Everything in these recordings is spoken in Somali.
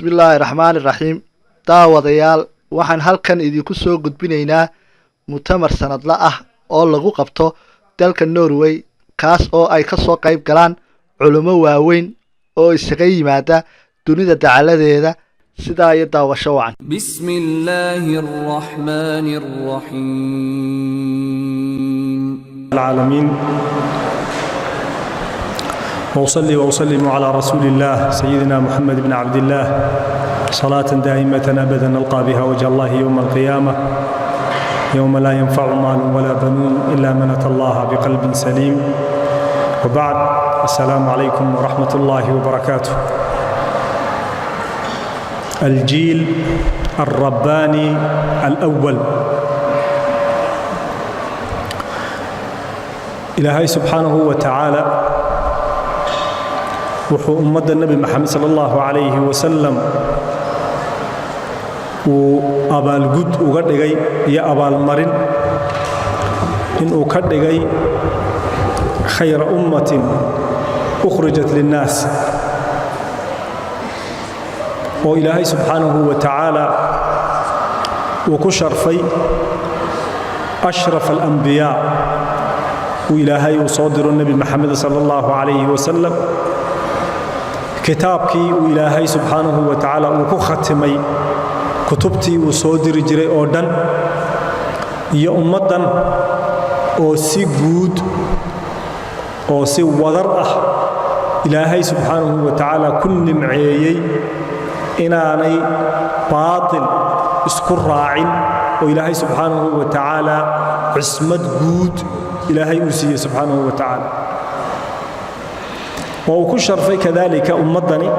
Bismillahirrahmanirrahim. Daawadayaal, waxaan halkan idinku soo gudbinaynaa mutamar sanadla ah oo lagu qabto dalka Norway, kaas oo ay ka soo qayb galaan culimo waaweyn oo isaga yimaada dunida dacaladeeda sida ay daawasho wacan. Bismillahirrahmanirrahim. العالمين وأصلي وأسلم على رسول الله سيدنا محمد بن عبد الله صلاة دائمة أبدا نلقى بها وجه الله يوم القيامة يوم لا ينفع مال ولا بنون إلا من أتى الله بقلب سليم. وبعد، السلام عليكم ورحمة الله وبركاته. الجيل الرباني الأول. إلهي سبحانه وتعالى وحو أمد النبي محمد صلى الله عليه وسلم وأبال قد وقدقي يا أبال مرن إن أكدقي خير أمة أخرجت للناس. وإلهي سبحانه وتعالى وكشر في أشرف الأنبياء وإلهي وصادر النبي محمد صلى الله عليه وسلم كتابكي وإلهي سبحانه وتعالى وكختمي كتبتي وصادر جري أودن يا أمدن أو سي جود أو سي وضرأة إلهي سبحانه وتعالى كل معيي إناني باطل اسكر راعين وإلهي سبحانه وتعالى عصمت جود إلهي أوسيه سبحانه وتعالى. وأكشر في كذلك أمضني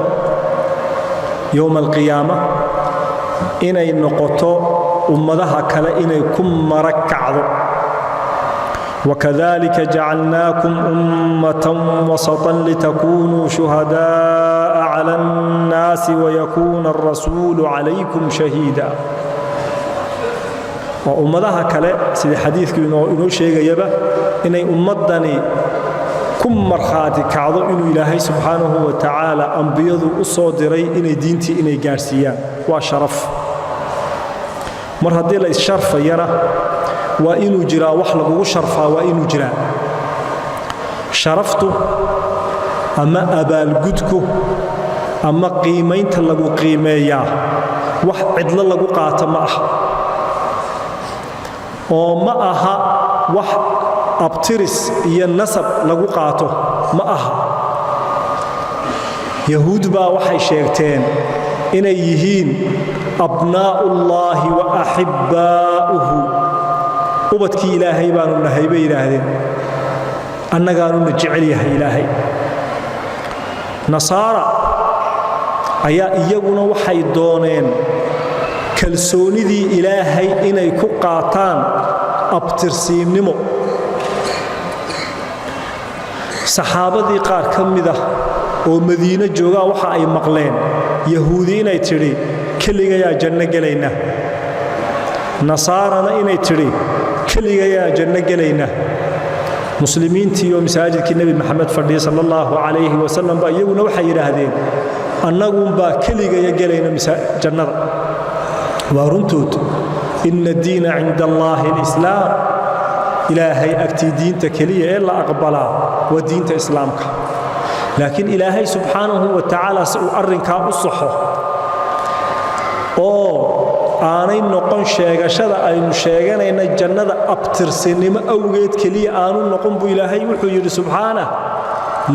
يوم القيامة إني نقطة أمضها كلا إني كم مركع. وكذلك جعلناكم أمة وسطا لتكونوا شهداء على الناس ويكون الرسول عليكم شهيدا. وأمضها كلا سيد حديثك إنه شيء يبا إني أمضني كم مرخاتي كعضو إنه إلهي سبحانه وتعالى أنبيض أصادري إني دينتي إني جارسيان وشرف مرهدي ليس شرف يرى وإنه جرا وحلق وشرفا وإنه جرا شرفته أما أبال قدكو أما قيمين تلقوا قيميا وحد للقوا قاتمه وما أها وح أبترس ينسب لقو قاته ما أها يهود با وحي شيرتين إن يهين أبناء الله وأحباؤه وبتكي إلهي بانو نهيبه إلهي أننا قالوا نجعليها إلهي نصارى أيا إيقنا وحي دونين كالسوني ذي إلهي إني كقاتان أبترسيم نمو صحابة ذي قار كمدة ومدينة جوغا وحا أي مقلين يهودين أي تري كليغا يا جنة قلينا نصارنا إني تري كليغا يا جنة قلينا مسلمين تيو مساجد النبي محمد فردي صلى الله عليه وسلم با يقولون وحي يراهدين أنهم با كليغا يا قلينا جنة ورنتوت إن الدين عند الله الإسلام. إلهي أكتي دين تكلية إلا أقبلا ودين إسلامك. لكن إلهي سبحانه وتعالى سأرنك الصحة aanay noqon sheegashada aynu sheeganayna jannada abtirsinimo awgeed kaliya aanu noqon buu Ilaahay wuxuu yiri subhanahu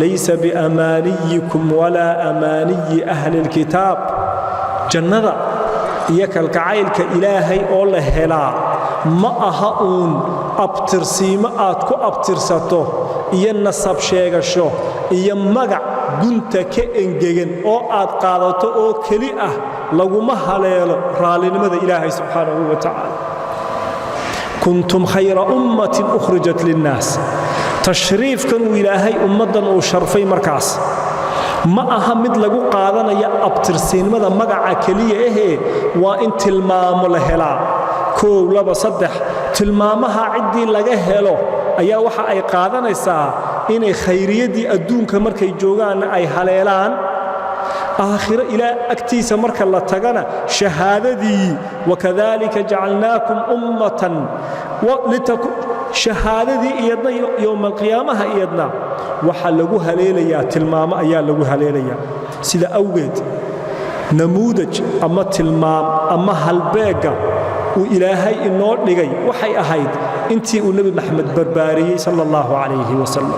laysa bi amaniyikum wala amaniyi ahli alkitab. jannada iyo kalgacaylka Ilaahay oo la helaa ma aha uun abtirsiimo aad ku abtirsato iyo nasab sheegasho iyo magac gunta ka engegan oo aad qaadato oo kali ah laguma haleelo raalinimada Ilaahay subhanahu wa ta'ala. kuntum khayra ummatin ukhrijat lin-nas. tashriifkan Ilaahay ummadan oo sharfay markaas ma aha mid lagu qaadanaya abtirsiinimada magaca kaliya ah waa in tilmaamo la helaa koow laba saddex tilmaamaha cidii laga helo ayaa waxa ay qaadanaysaa inay khayriyadii adduunka markay joogaan ay haleelaan آخر إلى أكتيس مركا الله تغنى شهادتي وكذلك جعلناكم أمة ولتكن شهادتي إيادنا يوم القيامة إيادنا وحلقوها ليليا تلمام أيا لقوها ليليا سيدا أوجد نموذج أما تلمام أما هالبيقة وإلهي النور لغي وحي أهيد انتي والنبي محمد برباري صلى الله عليه وسلم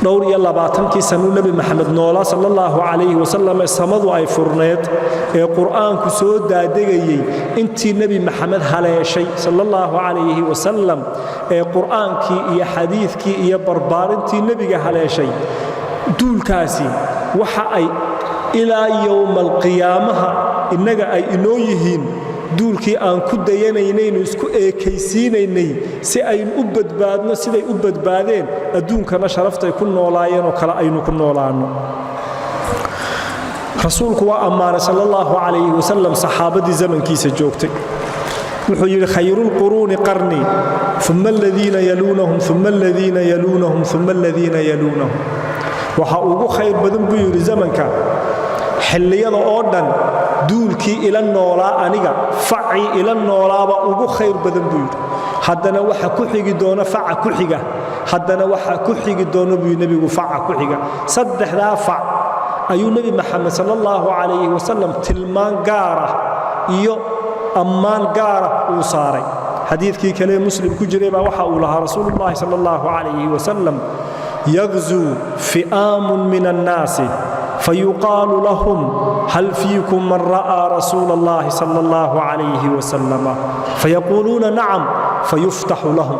دور يلا باتنكي سنو نبي محمد نولا صلى الله عليه وسلم السمد أي فرنيت القرآن كسود دادقي انتي نبي محمد هلا شيء صلى الله عليه وسلم القرآن كي يا حديث كي يا بربار انتي نبي هلا شيء دول كاسي وحأي إلى يوم القيامة إنك أي إنويهين duulkii aan ku dayanaynaynu isku eekaysiinaynay si ay u badbaadno siday u badbaadeen adduunkana sharaftay ku noolaayeen oo kala aynu ku noolaano rasuulku waa amaanay sallallahu alayhi wasallam saxaabadii zamankiisa joogtay wuxuu yiri khayrul quruni qarni thumma alladhina yalunhum thumma alladhina yalunhum thumma alladhina yalunhum waxa ugu khayr badan buu yiri zamanka xilliyada oo dhan duulkii ila noolaa aniga faci ila noolaaba ugu khayr badan buu yiri haddana waxa ku xigi doona faca ku xiga haddana waxa ku xigi doona buu nabigu faca ku xiga saddexdaa fac ayuu nabi maxamed sallallahu alayhi wasallam tilmaan gaara iyo ammaan gaara uu saaray xadiidkii kale muslim ku jiray baa waxa uu lahaa rasuulullaahi sallallahu alayhi wasallam yaghzu fi'amun minan naasi فيقال لهم هل فيكم من رأى رسول الله صلى الله عليه وسلم فيقولون نعم فيفتح لهم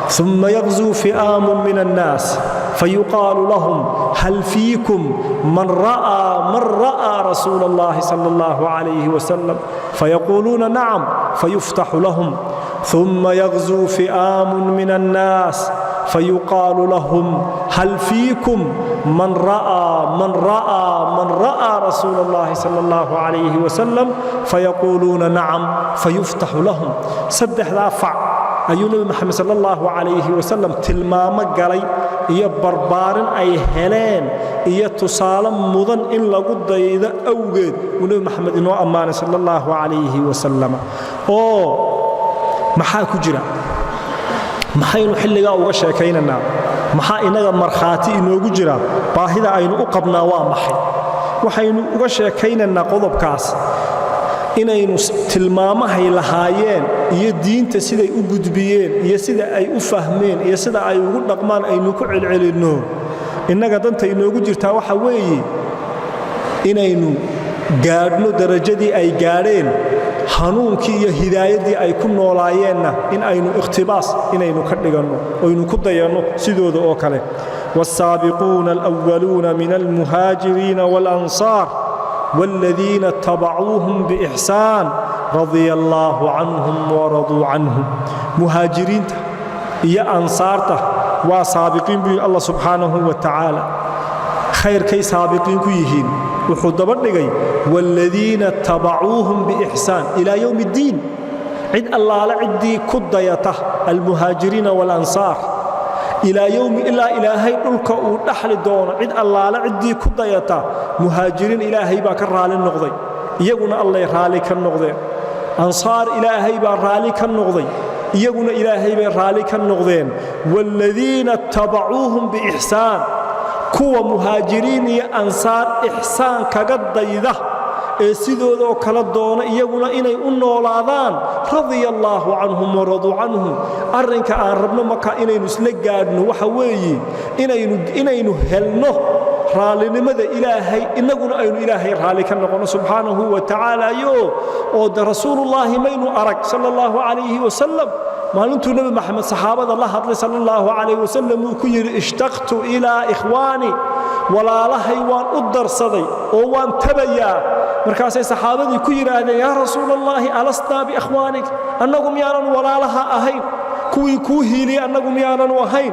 ثم يغزو فئام من الناس فيقال لهم هل فيكم من رأى رسول الله صلى الله عليه وسلم فيقولون نعم فيفتح لهم ثم يغزو فئام من الناس فيقال لهم هل فيكم من رأى رسول الله صلى الله عليه وسلم فيقولون نعم فيفتح لهم سدح دافع أيون محمد صلى الله عليه وسلم تلمام قلي إيا بربار أي هلين إيا تسالم مضن إن لقد إذا أوجد ونبي محمد إنه أمان صلى الله عليه وسلم محاكو جرا maxaynu xilliga uga sheekaynanaa maxaa inaga marxaati inoogu jira baahida aynu u qabnaa waa maxay waxaynu uga sheekaynanaa qodobkaas inaynu tilmaamahay lahaayeen iyo diinta siday u gudbiyeen iyo sida ay u fahmeen iyo sida ay ugu dhaqmaan aynu ku celcelinno inaga danta inoogu jirtaa waxa weeye inaynu gaadhno darajadii ay gaadheen hanuunkii iyo hidaayadii ay ku noolaayeenna in aynu ikhtibaas inaynu ka dhiganno aynu ku dayanno sidooda oo kale والسابقون الأولون من المهاجرين والأنصار والذين اتبعوهم بإحسان رضي الله عنهم ورضوا عنه مهاجرين يا أنصارته وسابقين بالله سبحانه وتعالى خير كي سابقين كيهين وحد بردقي والذين اتبعوهم بإحسان إلى يوم الدين عد الله لعدي كديته المهاجرين والأنصار إلى يوم إلا إلهي ألك ونحل دون عد الله لعدي كديته مهاجرين إلهي باكر رالي النقضي يقول الله رالي كالنقضي أنصار إلهي رالي كالنقضي يقول إلهي رالي كالنقضين والذين اتبعوهم بإحسان كوا مهاجرين يا أنصار إحسان كقديده سيدو كلا دونا يقول إني أنولادان رضي الله عنهم ورضوا عنه أرنك أن ربنا مكا إني نسلقادن وحوي إني نهلنه رالي لماذا إلهي إنقنا أين إلهي رالي كنقنا سبحانه وتعالى ود رسول الله مين أرك صلى الله عليه وسلم ما أنتم نبي محمد صحابة الله صلى الله عليه وسلم وكير اشتقت إلى إخواني ولا لهي وان أدر صدي وان تبيا مركاسي صحابتي كير يا رسول الله ألسنا بإخوانك أنكم يانا ولا لها أهين كوي لي أنكم يانا وهين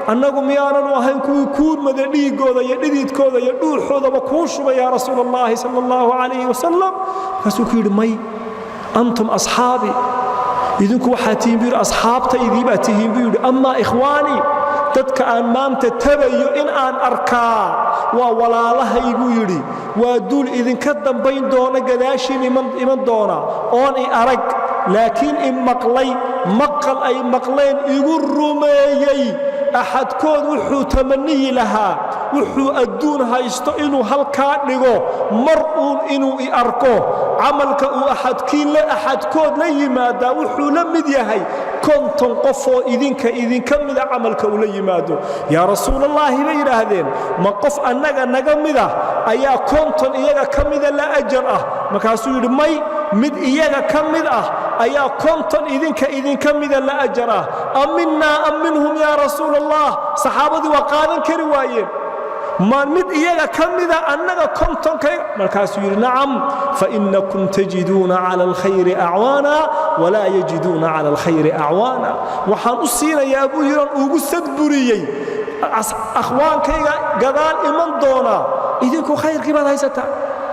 أنكم يانا وهين كون مدني كوذا يديد كوذا يدور حوذا وكوش يا رسول الله صلى الله عليه وسلم فسكير مي أنتم أصحابي idinku waxa tiimbiir asxaabtaydii baa tiimbiir amma ikhwaani dadka aan maanta tabayo in aan arkaa walaalahaygu yidhi waa duul idinka dambayn doona gadaashiin iman doona oon i arag laakiin i maqlay maqal ay maqleen igu rumeeyey axadkood wuxuu tamaniyi lahaa wuxuu adduun haysto inuu halkaa dhigo mar uun inuu i arko camalka uu axadkood la yimaadaa wuxuu la mid yahay 50 qofoo idinka mida camalka uu la yimaado yaa rasuulallaahi bay yidhaahdeen ma qof annaga naga mida ayaa 50 iyaga ka mida la ajar ah markaasuu yidhi may mid iyaga ka mid ah ayaa 50 idinka mida la ajar ah aminnaa am minhum yaa rasuulallah saxaabadii waa qaadan kari waayeen ما مد إياك كمذا أنك كنتم مركز يقول نعم فإنكم تجدون على الخير أعوانا ولا يجدون على الخير أعوانا وحان أسينا يا أبو هيران أغسد بريي أخوان كي قدال إمان دونا إذنكو خير كبال هايستا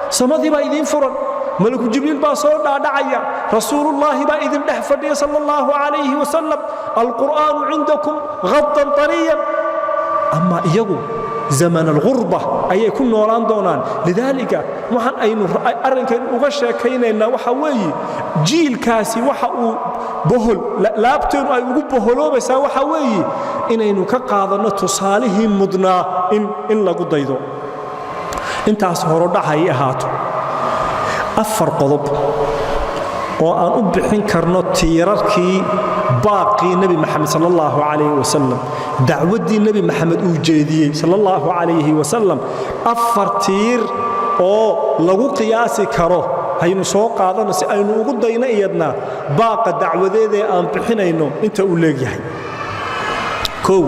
سمدي با إذن فرن ملك جبريل با صور دعيا رسول الله با إذن نحفر صلى الله عليه وسلم القرآن عندكم غضا طريا أما إياكو زمن الغربة أي يكون نوران دونان لذلك وحن أين أرنك وغشة كيننا وحوي جيل كاسي وحو بهل لابتن أي بهلو بس وحوي إن أينو كقاضنا تصالحهم مدنا إن لا قد يدو أنت أسهر دحي هاتو أفر قضب وأن أبحن كرنو تيراركي باقي نبي محمد صلى الله عليه وسلم دعوة النبي محمد أوجيدي صلى الله عليه وسلم أفرتير أو لغو قياسي كرو هينو سوق هذا نسي أينو قدينا إيادنا باقي دعوة ذي أنبحنا إنو إنت أوليك يحي كو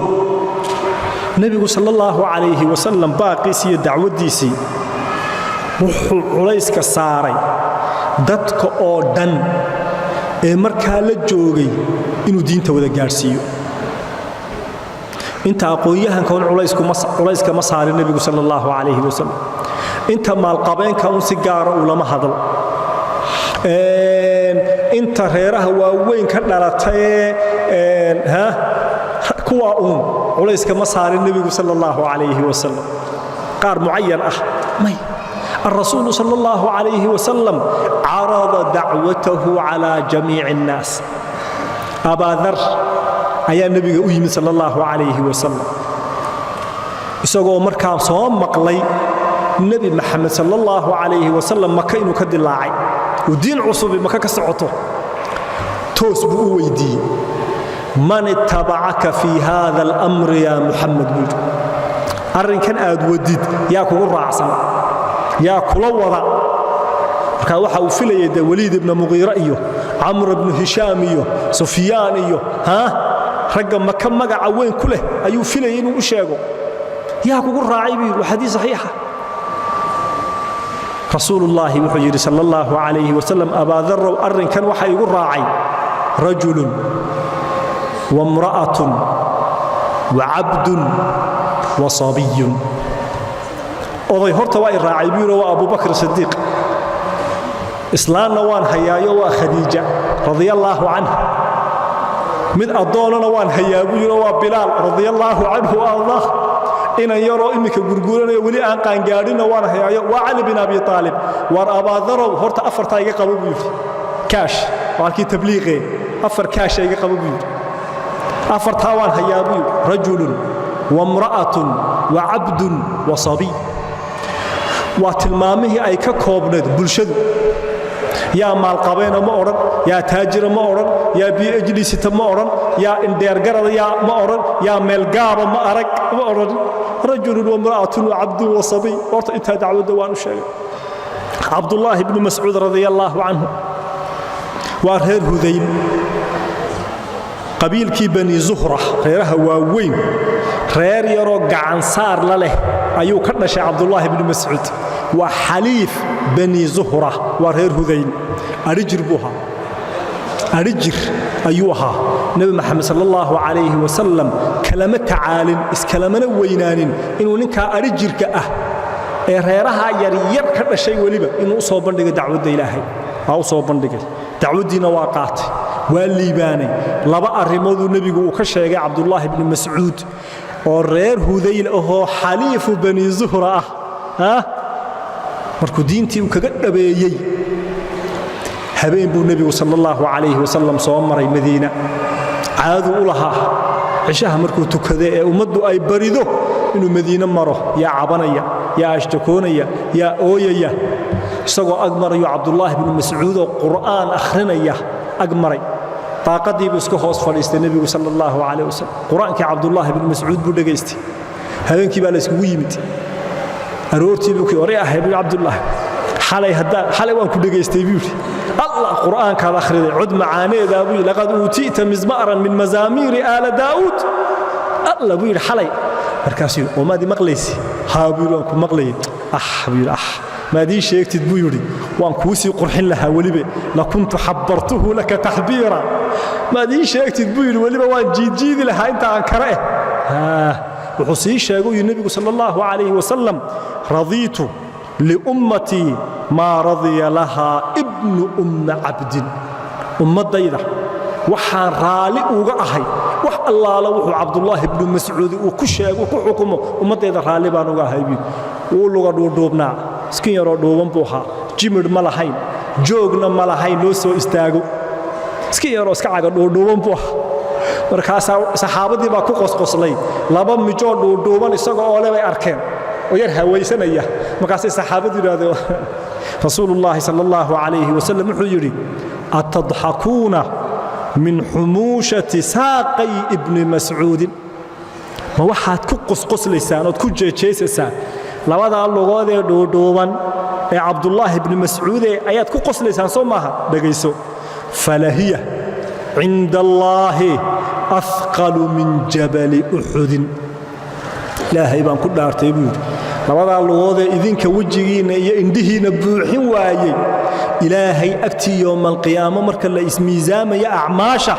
نبي صلى الله عليه وسلم باقي سي دعوة ديسي وحو عليسك ساري dadka oo dhan ee markaa la joogay inuu diinta wada gaarsiiyo inta aqoonyahanka culayska ma saarin nabigu sallallahu alayhi wasallam inta maalqabeenka uu si gaar ah ulama hadal inta reeraha waaweyn ka dhalatay kuwa culayska ma saarin nabigu sallallahu alayhi wasallam qaar muayyan ah may الرسول صلى الله عليه وسلم عرض دعوته على جميع الناس أبا ذر أي النبي صلى الله عليه وسلم isagoo markaa soo maqlay nabi maxamed sallallahu alayhi wasallam maka inuu ka dilaacay oo diin cusub maka ka socoto toos buu weydiiyay man ittaba'aka fi hadha al-amr ya muhammad arrinkan aad wadid yaa kugu raacsan yaa kula wada marka waxa uu filayay waliid ibn mughira iyo amr ibn hisham iyo sufyaan iyo ragga maka magaca weyn ku leh ayuu filayay inuu u sheego yaa kugu raacay bi xadiis saxiix rasuulullaahi wuxuu yiri sallallahu alayhi wasallam aba dharr arrinkan waxa igu raacay rajulun wa imra'atun wa 'abdun wa sabiyyun oday horta waa raacay biiro waa Abu Bakr Siddiq islaamna waan hayaayo waa Khadija radiyallahu anha mid adoonana waan hayaabu yiro waa Bilal radiyallahu anhu Allah ina yaro imika gurguuranayo wali aan qaan gaadhina waan hayaayo waa Ali bin Abi Talib war Abu Dharr horta afarta iga qabo buu kaash walkii tabliiqe afar kaash iga qabo buu afarta waan hayaabu rajulun wa imra'atun wa 'abdun wa sabiy واتلمامه أي ككوبند بلشد يا مال قبينا ما أورن يا تاجر ما أورن يا بيجلس ما أورن يا إندرجر يا ما أورن يا ملقاب ما أرك ما أورن رجل وامرأة وعبد وصبي ورت انت دعوة دوان الشيء عبد الله بن مسعود رضي الله عنه وارهر هذيل قبيل كي بني زهرة غيرها واوين غير يروق عن صار له أيو كرنش عبد الله بن مسعود وحليف بني زهرة وغير هذيل أرجر بها أرجر أيوها نبي محمد صلى الله عليه وسلم كلمة تعال إس كلمنا وينان إنه نكا أرجر كأه غيرها يرير كرنش شيء ولبا إنه أصاب بندق دعوة إلهي أو أصاب بندق دعوة دين واقعات والليباني لبا الرموذ النبي وكشيغ عبد الله بن مسعود oo reer Hudayl ahoo xaliifu bani Zuhra ah markuu diintii uu kaga dhabeeyay habeen buu nabigu sallallahu alayhi wasallam soo maray Madiina caadu u lahaa cishaha markuu tukaday ee ummaddu ay barido inuu Madiina maro yaa cabanaya yaa ashtakoonaya yaa ooyaya isagoo agmarayo Abdullah ibn Mas'uud oo Qur'aan akhrinaya agmaray طاقدي بسكو هوس فليست النبي صلى الله عليه وسلم قرآن كعبد الله بن مسعود بدقيستي هذين كبار اسكو يمت أرورتي بكي وريا حبيب عبد الله حالي هدا حالي وان كدقيستي بيوتي الله قرآن كذا آخر عد معاني ذابي لقد أوتيت مزمارا من مزامير آل داود الله بير حالي مركاسي وما دي مقليسي هابير وانكو مقلي حبير ما دي شيء تدبيري وان كوسي قرحين لها ولبي لكنت حبرته لك تحبيرا ما دي شيء تدبيري ولبي وان جيد لها انت عن كراه وحسي شيء النبي صلى الله عليه وسلم رضيت لأمتي ما رضي لها ابن عبد ضيدة وحان رالي وقعهي وح الله لو عبد الله بن مسعود وكشيء وكحكمه ضيدة رالي بان وقعهي بي ولغا دوبنا سكين يرو دوبان بوها جيمر مالهين جوغنا مالهين لو سو استاغو سكين يرو اسكا عاga دوبان بوها markaas saxaabadii baa ku qosqoslay laba mijo duuban isagoo oo leey arkeen oo yar hawaysanaya markaas saxaabadii yiraahdeen rasuulullah sallallahu alayhi wasallam wuxuu yiri atadhakuna min humushati saaqi ibn mas'ud ma waxaad ku qosqoslaysaan oo ku jeejeeysaan labada lugood ee duuban ee Abdullah ibn Mas'ud ayaad ku qoslaysaan soo maaha dhageyso falahiya عند الله أثقل من جبل أحد لا هيبان كل دارتي بيد لبدا لوده إذنك وجهينا iyo indhihiina buuxin waayay ilaahay agti yawm alqiyaama marka la ismiisaamaya acmaasha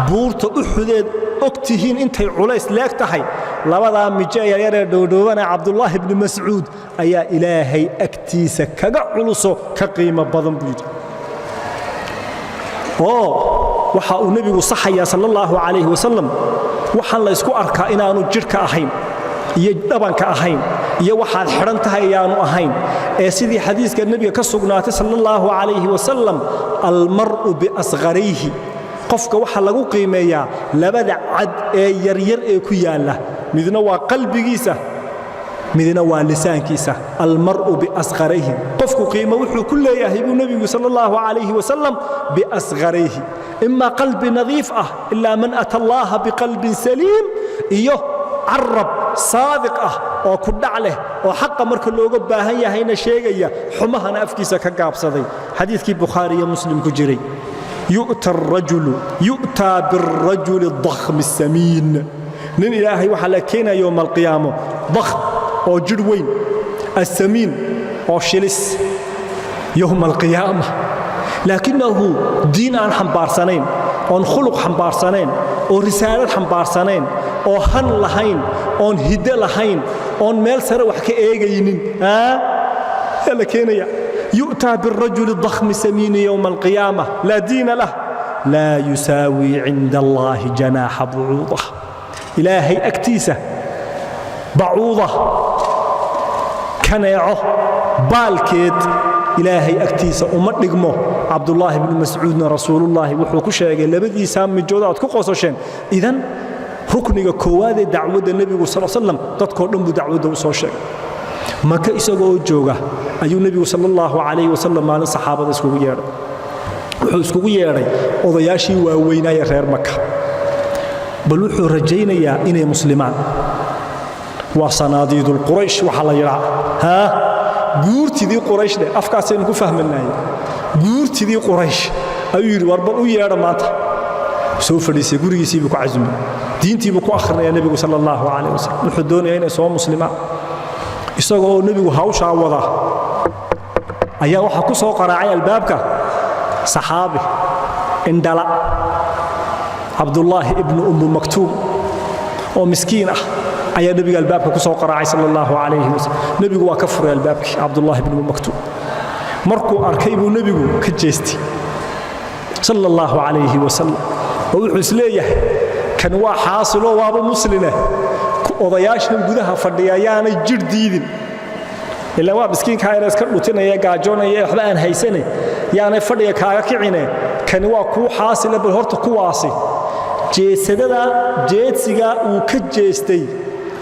buurta uxudeed ogtihiin intay culays leegtahay labada mijeeya yar ee doodooban Abdullah ibn Mas'ud ayaa ilaahay agtiisa kaga culuso ka qiimo badan buud waxa uu nabigu saxaya sallallahu alayhi wasallam waxa la isku arkaa inaanu jirka ahayn iyo dhabanka ahayn iyo waxa xiran tahay ayaanu ahayn ee sidii xadiiska nabiga ka sugnaatay sallallahu alayhi wasallam al mar'u bi asgharihi qofka waxa lagu qiimeeyaa labada cad ee yar yar ee ku yaala midna waa qalbigiisa midna waa lisaankiisa al mar'u bi asgharihi qofku qiimo wuxuu ku leeyahay buu nabigu sallallahu alayhi wasallam bi asgharihi إما قلب نظيف إلا من أتى الله بقلب سليم إيوه عرب صادق أو كد عليه أو حق مركل لوجب باهية هنا شيء حمها نفكيس كجاب صدي حديث كي بخاري مسلم كجري يؤتى بالرجل الضخم السمين نين إلهي وحلكينا يوم القيامة ضخم أو جروين السمين أو شلس يوم القيامة لكنه دين عن حنبارسنين أو خلق حنبارسنين أو رسالة حنبارسنين أو هن لهين أو هدى لهين أو مال سر وحكي إيجينين لكن يؤتى بالرجل الضخم السمين يوم القيامة لا دين له لا يساوي عند الله جناح بعوضة إلهي أكتيسة بعوضة كنيعه بالكيد إلهي أكتيسة ومدقمه عبد الله بن مسعود رسول الله وحو كشاغي لبدي سام جودات ku qoosasheen idan rukniga koowaad ee dacwada nabiga sallallahu alayhi wasallam dadkoo dhan buu dacwada u soo sheegay maka isagoo jooga ayuu nabiga sallallahu alayhi wasallam maalin saxaabada iskugu yeeray odayaashii waaweynaa reer maka bal wuxuu rajaynayaa inay muslimaan waa sanaadiidul quraysh waxa la yiraahdaa guurtidii quraysh afkaaseen ku fahmanay guurtidii quraysh ayuu yiri warba u yeedha maanta soo fadhiisay gurigiisii buu ku cazumay diintii buu ku akhrinaya nabiga sallallahu alayhi wasallam wuxuu doonayay inay soo muslimaan isagoo nabigu hawsha wada ayaa waxa ku soo qaraacay albaabka saxaabi indala Abdullah ibn Maktum oo miskiin ayaa nabiga albaabka ku soo qaraacay sallallahu alayhi wasallam nabigu waa ka furay albaabki Abdullah ibn Maktum markuu arkay buu nabigu ka jeestay sallallahu alayhi wasallam oo wuxuu isleeyahay kan waa xaasilo waaba muslime odayaashan gudaha fadhiya ayaanay jir diidin ilaa waa miskiinka ay iska dhutinaya gaajoonaya waxba aan haysanay yaanay fadhiya kaaga kicine kan waa ku xaasil bal horta kuwaasi jeesadada jeedsiga uu ka jeestay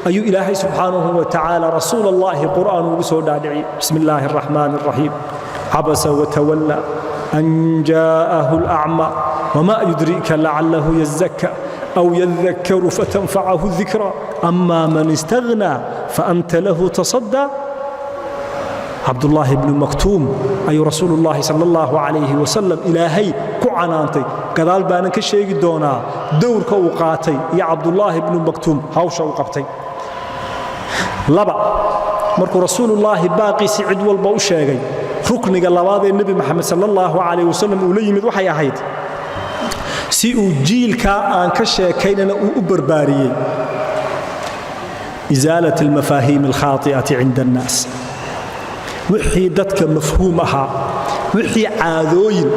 ayuu ilaahay subhanahu wa ta'ala rasuulullaahi quraan ugu soo dhaadhicay bismillaahir rahmaanir rahiim abasa wa tawalla an jaa'a al-a'ma wama yudrika la'allahu yazakka aw yadhakkaru fatanfa'ahu adh-dhikra amma man istaghna fa anta lahu tasadda عبد الله بن مكتوم أي رسول الله صلى الله عليه وسلم إلهي كعنانتي قدال بانك الشيء دونا دورك وقاتي يا عبد الله بن مكتوم هاوش وقبتي لبا مركو رسول الله باقي سعد والبوشاقي ركن قلبات النبي محمد صلى الله عليه وسلم ولي من وحي أحيد سيء جيلك أن كشيكيننا أبرباري إزالة المفاهيم الخاطئة عند الناس wixii dadka mafhuum aha wixii caadooyin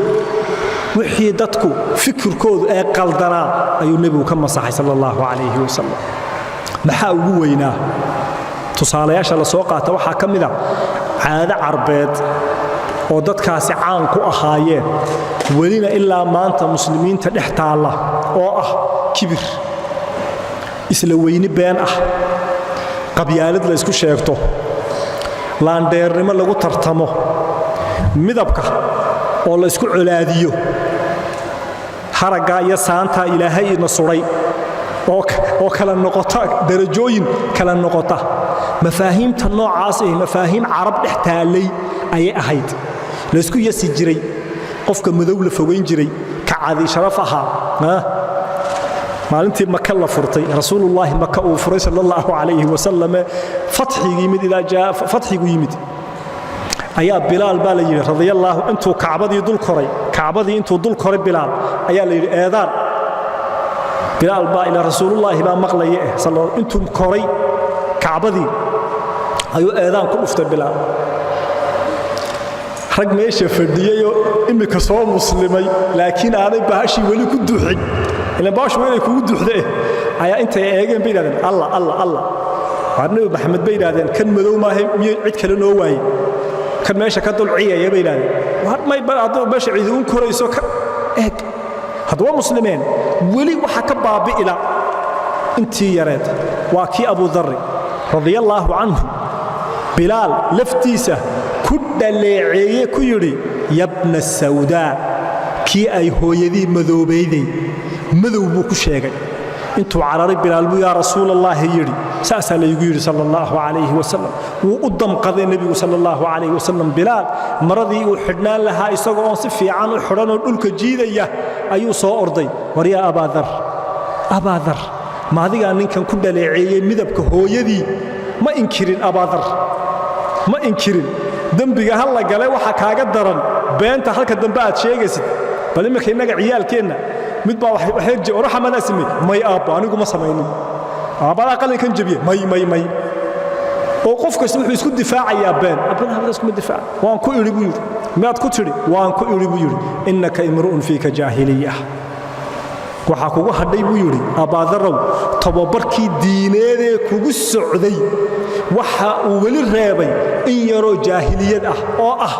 wixii dadku fikirkoodu ay qaldana ayuu nabigu ka masaxay sallallahu alayhi wasallam maxaa ugu weynaa tusaalayaasha la soo qaata waxa kamida caado carbeed oo dadkaasi caan ku ahaayeen walina ilaa maanta muslimiinta dhex taala oo ah kibir isla weyni been ah qabyaalad la isku sheegto laandeernimo lagu tartamo midabka oo la isku colaadiyo haraga iyo saanta ilaahay ina suray oo kala noqota darajooyin kala noqota mafaahiimta noocaas ah mafaahiim carab dhextaalay ay ahayd la isku yasi jiray qofka madow la fogeyn jiray ka caadi sharaf aha maalintii Makka la furtay rasuulullaahi Makka uu furay sallallahu alayhi wasallam fathigi mid ila jaa fathigu yimid ayaa Bilaal baa la yiri radiyallahu intuu Kaabadii intuu dul koray Bilaal ayaa la yiri eedaan Bilaal baa ila rasuulullaahi baa maqlayay sallallahu intuu koray Kaabadii ayuu eedaan ku dhuftay Bilaal rag meesha fadhiyayo imika soo muslimay laakiin aanay baashi wali ku duuxin إلا باش وين يكون دحده أيا أنت إيجن بينادن الله وعندنا محمد بينادن كان مذو ما هي عيد كله نواي كان ماشى كدول عيا يا بينادن وهذا ما يبان عدو باش عيدون كريسو إيه هذا مسلمين ولي وحكى بابي إلى أنت يا ريت واكي أبو ذر رضي الله عنه بلال لفتيسه كل اللي كيري يا ابن السوداء كي أي هو يدي مذو بيدي مذو بوكو شيغاي انتو عراري بلال يا رسول الله يري ساسا لا يغير صلى الله عليه وسلم وقدم قضي النبي صلى الله عليه وسلم بلال مرضي وحدنان لها اسغو si fiican u xiran oo dhulka jiidaya ayuu soo orday wariya abadar ma adiga ninkan ku dhaleeceeyay midabka hooyadii ma inkirin abadar ma inkirin dambiga hal la galay waxa kaaga daran beenta halka dambe aad sheegaysid bal imika inaga ciyaalkeena mid baa waxay jiro raxmada simi may aaba anigu ma sameeynin aabada qalin jabiye may oo qof kasta wuxuu isku difaacayaa been abana hada isku difaac waan ku iri buu yiri maad ku tiri waan ku iri buu yiri innaka imru'un fika jahiliyah waxa kugu hadhay buu yiri abaadaraw tababarkii diineed ee kugu socday waxa uu wali reebay in yaro jaahiliyad ah oo ah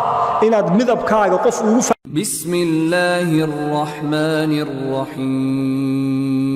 inaad midabkaaga qof ugu بسم الله الرحمن الرحيم